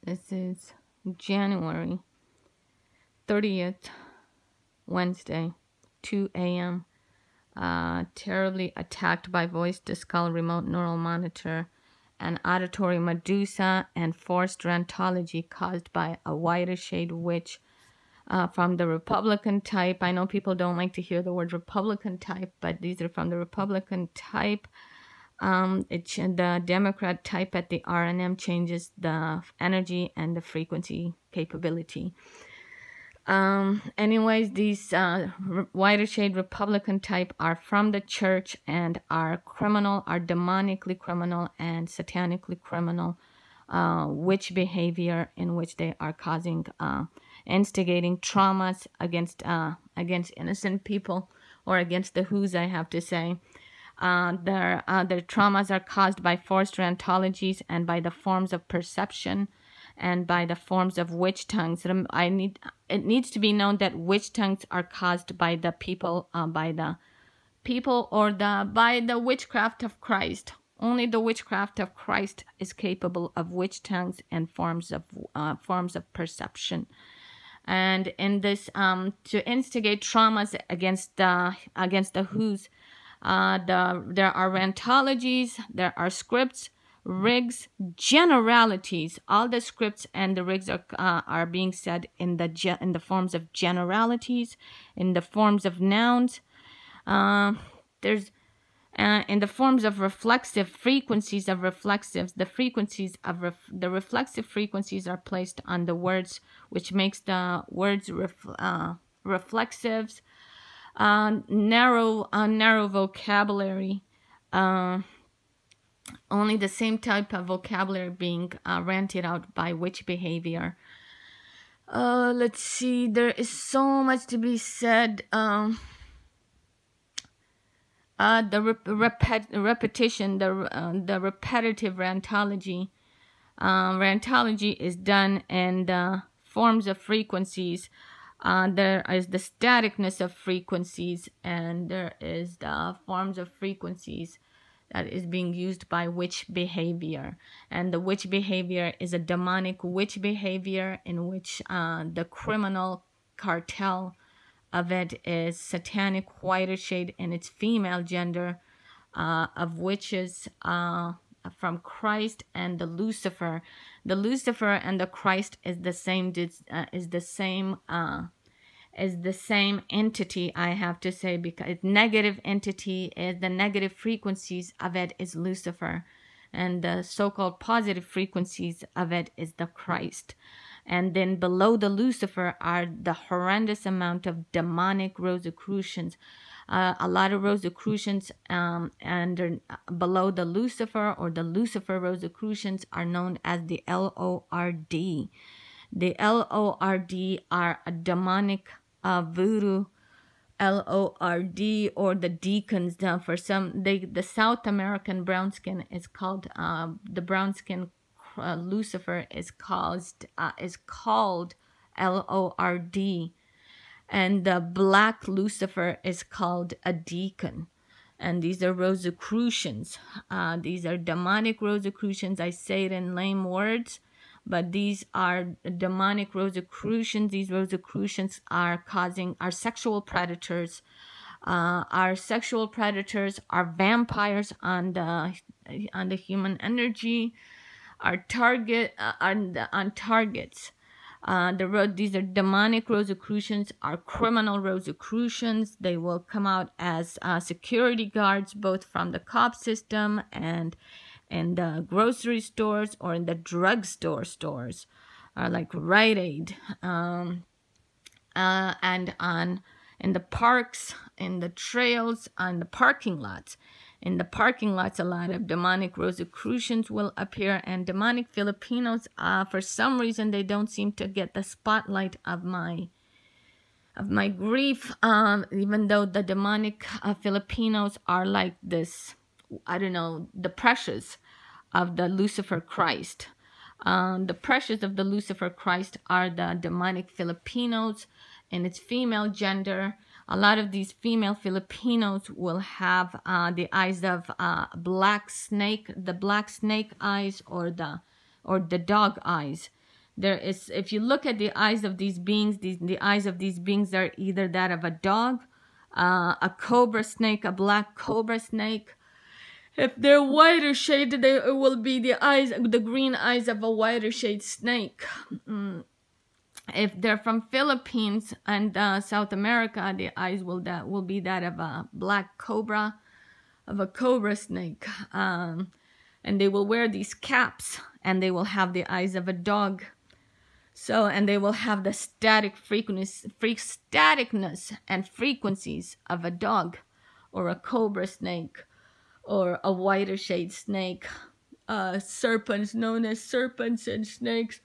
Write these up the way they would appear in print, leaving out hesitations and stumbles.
This is January 30th, Wednesday, 2 a.m. Terribly attacked by voice to skull remote neural monitor and auditory medusa and forced rantology caused by a whiter shade witch from the Republican type. I know people don't like to hear the word Republican type, but these are from the Republican type. The Democrat type at the RNM changes the energy and the frequency capability. Anyways, these whiter shade Republican type are from the church and are criminal, are demonically criminal and satanically criminal witch behavior in which they are causing instigating traumas against innocent people, or against the who's, I have to say. Their traumas are caused by forced rantologies and by the forms of perception and by the forms of witch tongues. It needs to be known that witch tongues are caused by the people, by the witchcraft of Christ. Only the witchcraft of Christ is capable of witch tongues and forms of perception. And in this, to instigate traumas against the who's, there are rantologies, there are scripts, rigs, generalities. All the scripts and the rigs are being said in the forms of generalities, in the forms of nouns. There's in the forms of reflexive frequencies of reflexives. The frequencies of the reflexive frequencies are placed on the words, which makes the words reflexives. Narrow vocabulary. Only the same type of vocabulary being ranted out by witch behavior. Let's see. There is so much to be said. The repetition, the repetitive rantology. Rantology is done in the forms of frequencies. There is the staticness of frequencies, and there is the forms of frequencies that is being used by witch behavior. And the witch behavior is a demonic witch behavior in which the criminal cartel of it is satanic whiter shade in its female gender of witches from Christ and the Lucifer. The Lucifer and the Christ is the same entity, I have to say, because negative entity is the negative frequencies of it is Lucifer, and the so-called positive frequencies of it is the Christ. And then below the Lucifer are the horrendous amount of demonic Rosicrucians. A lot of Rosicrucians and below the Lucifer, or the Lucifer Rosicrucians, are known as the LORD. The LORD are a demonic voodoo LORD, or the deacons. For some, the South American brown skin is called the brown skin Lucifer is called LORD, and the black Lucifer is called a deacon. And these are Rosicrucians. These are demonic Rosicrucians. I say it in lame words, but these are demonic Rosicrucians. These Rosicrucians are sexual predators. Our sexual predators are vampires on the human energy. Our target on targets. These are demonic Rosicrucians, are criminal Rosicrucians. They will come out as security guards, both from the cop system and in the grocery stores or in the drugstore stores, like Rite Aid, and in the parks, in the trails, on the parking lots. In the parking lots, a lot of demonic Rosicrucians will appear, and demonic Filipinos, for some reason, they don't seem to get the spotlight of my grief, even though the demonic Filipinos are like this, I don't know, the precious of the Lucifer Christ. The precious of the Lucifer Christ are the demonic Filipinos in its female gender. A lot of these female Filipinos will have the eyes of black snake, the black snake eyes, or the dog eyes. There is, if you look at the eyes of these beings, the eyes of these beings are either that of a dog, a cobra snake, a black cobra snake. If they're whiter shaded, it will be the green eyes of a whiter shade snake. If they're from Philippines and South America, the eyes will be that of a black cobra, of a cobra snake. And they will wear these caps, and they will have the eyes of a dog. So, and they will have the staticness and frequencies of a dog, or a cobra snake, or a whiter shade snake. Serpents, known as serpents and snakes.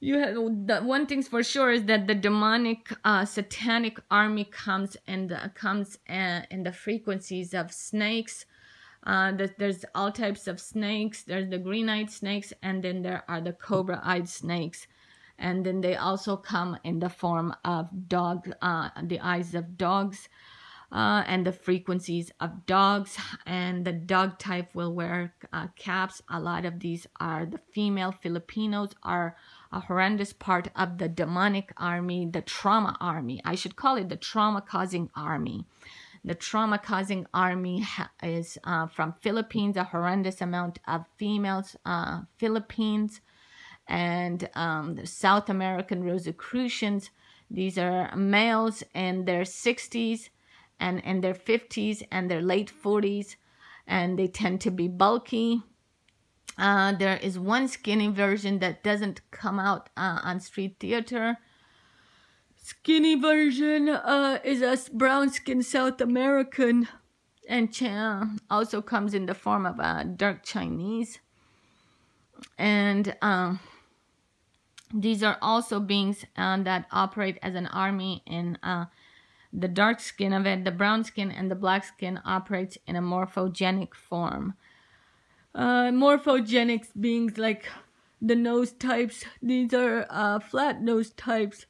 One thing's for sure is that the demonic, satanic army comes in the frequencies of snakes. There's all types of snakes. There's the green-eyed snakes, and then there are the cobra-eyed snakes. And then they also come in the form of dog, the eyes of dogs, and the frequencies of dogs. And the dog type will wear caps. A lot of these are the female Filipinos are a horrendous part of the demonic army, the trauma army. I should call it the trauma-causing army. The trauma-causing army is from Philippines, a horrendous amount of females, Philippines, and the South American Rosicrucians. These are males in their 60s and in their 50s and their late 40s, and they tend to be bulky. There is one skinny version that doesn't come out on street theater. Skinny version is a brown-skinned South American, and also comes in the form of a dark Chinese. And these are also beings that operate as an army in the dark skin of it. The brown skin and the black skin operates in a morphogenic form. Morphogenic beings like the nose types. These are flat nose types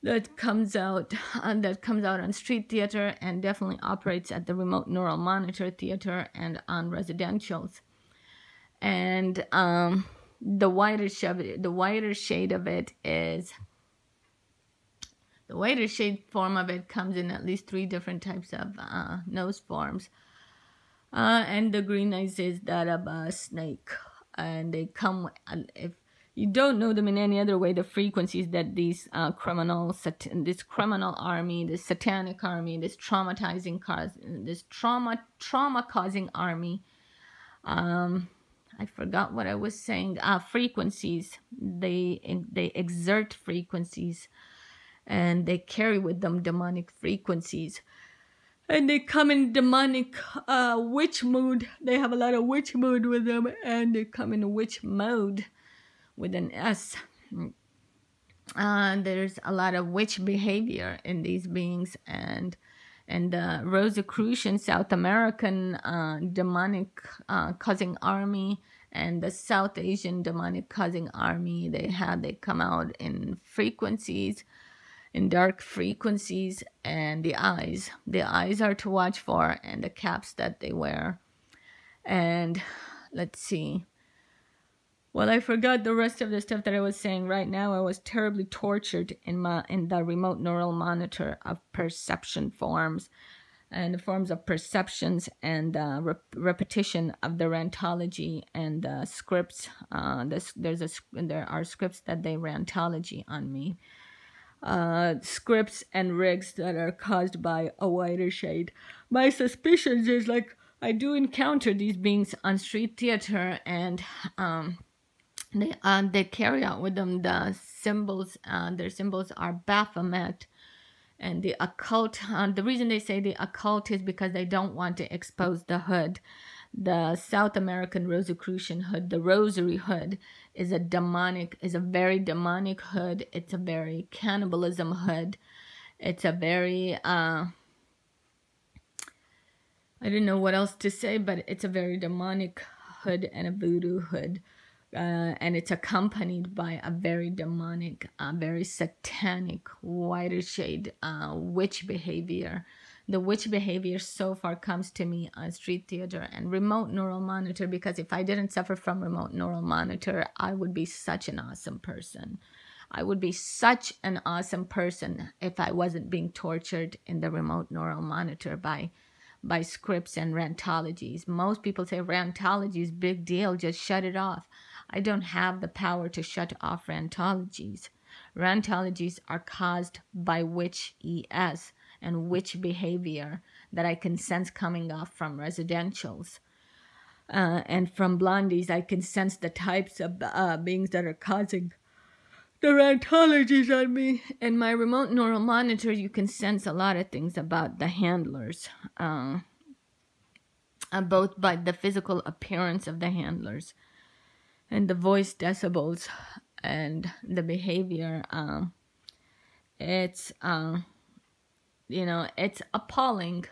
that comes out on street theater, and definitely operates at the remote neural monitor theater and on residentials. And the whiter shade form of it comes in at least 3 different types of nose forms. And the green eyes is that of a snake. And they come, if you don't know them in any other way, the frequencies that these this criminal army, this satanic army, this trauma causing army, I forgot what I was saying. Frequencies. They exert frequencies, and they carry with them demonic frequencies. And they come in demonic witch mood. They have a lot of witch mood with them, and they come in witch mode with an S. There's a lot of witch behavior in these beings, and the Rosicrucian South American demonic causing army and the South Asian demonic causing army, they come out in frequencies, in dark frequencies. And the eyes are to watch for, and the caps that they wear. And let's see, well, I forgot the rest of the stuff that I was saying. Right now I was terribly tortured in the remote neural monitor of perception forms, and the forms of perceptions, and repetition of the rantology and the scripts. There are scripts that they rantology on me. Scripts and rigs that are caused by a whiter shade. My suspicions is, like, I do encounter these beings on street theater, and they carry out with them the symbols. Their symbols are Baphomet and the occult. The reason they say the occult is because they don't want to expose the hood. The South American Rosicrucian hood, the rosary hood, is a very demonic hood. It's a very cannibalism hood. It's a very, I don't know what else to say, but it's a very demonic hood and a voodoo hood. And it's accompanied by a very demonic, very satanic, whiter shade witch behavior The witch behavior so far comes to me on street theater and remote neural monitor, because if I didn't suffer from remote neural monitor, I would be such an awesome person. I would be such an awesome person if I wasn't being tortured in the remote neural monitor by scripts and rantologies. Most people say rantologies, big deal, just shut it off. I don't have the power to shut off rantologies. Rantologies are caused by witch ES and witch behavior that I can sense coming off from residentials. And from blondies, I can sense the types of beings that are causing the rantologies on me. In my remote neural monitor, you can sense a lot of things about the handlers, both by the physical appearance of the handlers and the voice decibels and the behavior. It's it's appalling.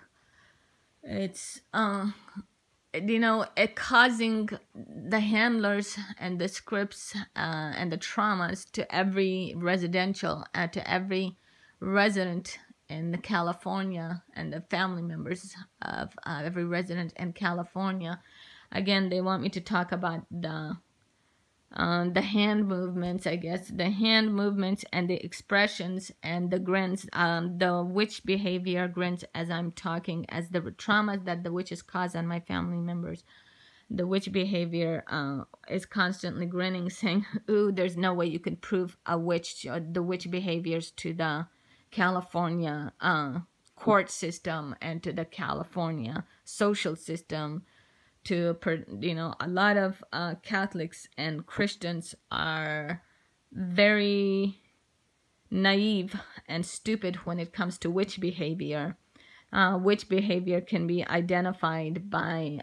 It's it causing the handlers and the scripts and the traumas to every residential, to every resident in California, and the family members of every resident in California. Again, they want me to talk about the hand movements, I guess, the hand movements and the expressions and the grins, the witch behavior grins as I'm talking, as the traumas that the witches cause on my family members. The witch behavior is constantly grinning, saying, ooh, there's no way you can prove a witch, the witch behaviors to the California court system and to the California social system. A lot of Catholics and Christians are very naive and stupid when it comes to witch behavior. Witch behavior can be identified by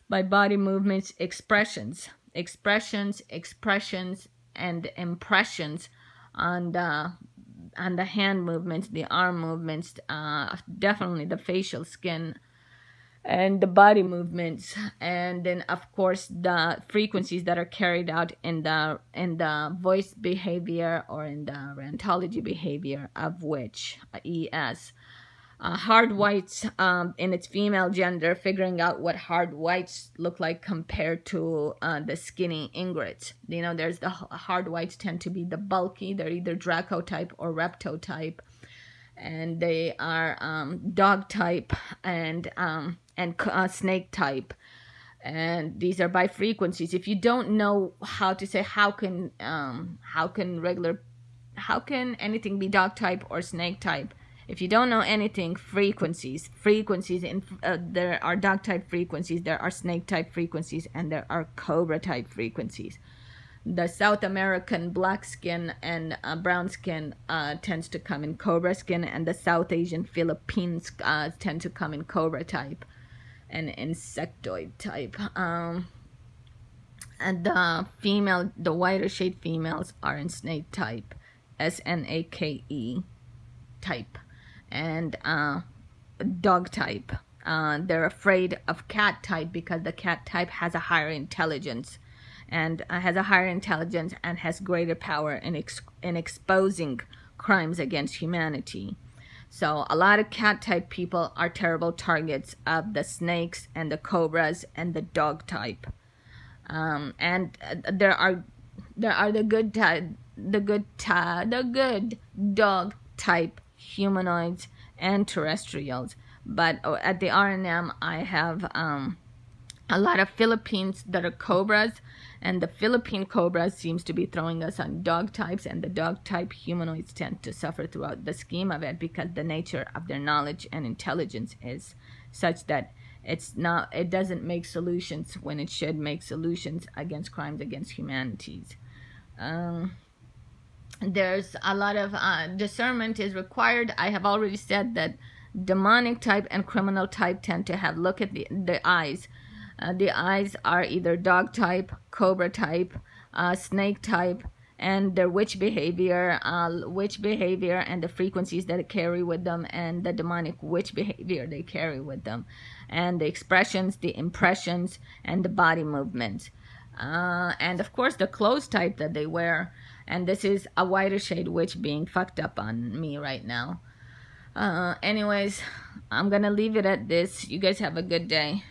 body movements, expressions, and impressions on the hand movements, the arm movements, definitely the facial skin, and the body movements, and then of course the frequencies that are carried out in the voice behavior or in the rantology behavior of witch ES. Hard whites in its female gender, figuring out what hard whites look like compared to the skinny ingrates. There's the hard whites tend to be the bulky. They're either Draco type or Repto type, and they are dog type and snake type, and these are by frequencies. If you don't know how to say how can anything be dog type or snake type, if you don't know anything, frequencies in there are dog type frequencies, there are snake type frequencies, and there are cobra type frequencies. The South American black skin and brown skin tends to come in cobra skin, and the South Asian Philippines tend to come in cobra type and insectoid type. And the whiter shade females are in snake type, SNAKE type, and dog type. They're afraid of cat type because the cat type has a higher intelligence, and has greater power in exposing crimes against humanity. So a lot of cat type people are terrible targets of the snakes and the cobras and the dog type. And there are the good dog type humanoids and terrestrials. But at the RNM, I have a lot of Philippines that are cobras, and the Philippine cobras seems to be throwing us on dog types, and the dog type humanoids tend to suffer throughout the scheme of it because the nature of their knowledge and intelligence is such that it doesn't make solutions when it should make solutions against crimes against humanities. There's a lot of discernment is required. I have already said that demonic type and criminal type tend to have, look at the eyes. The eyes are either dog type, cobra type, snake type, and their witch behavior and the frequencies that it carry with them, and the demonic witch behavior they carry with them, and the expressions, the impressions, and the body movements. And of course the clothes type that they wear. And this is a whiter shade witch being fucked up on me right now. Anyways, I'm gonna leave it at this. You guys have a good day.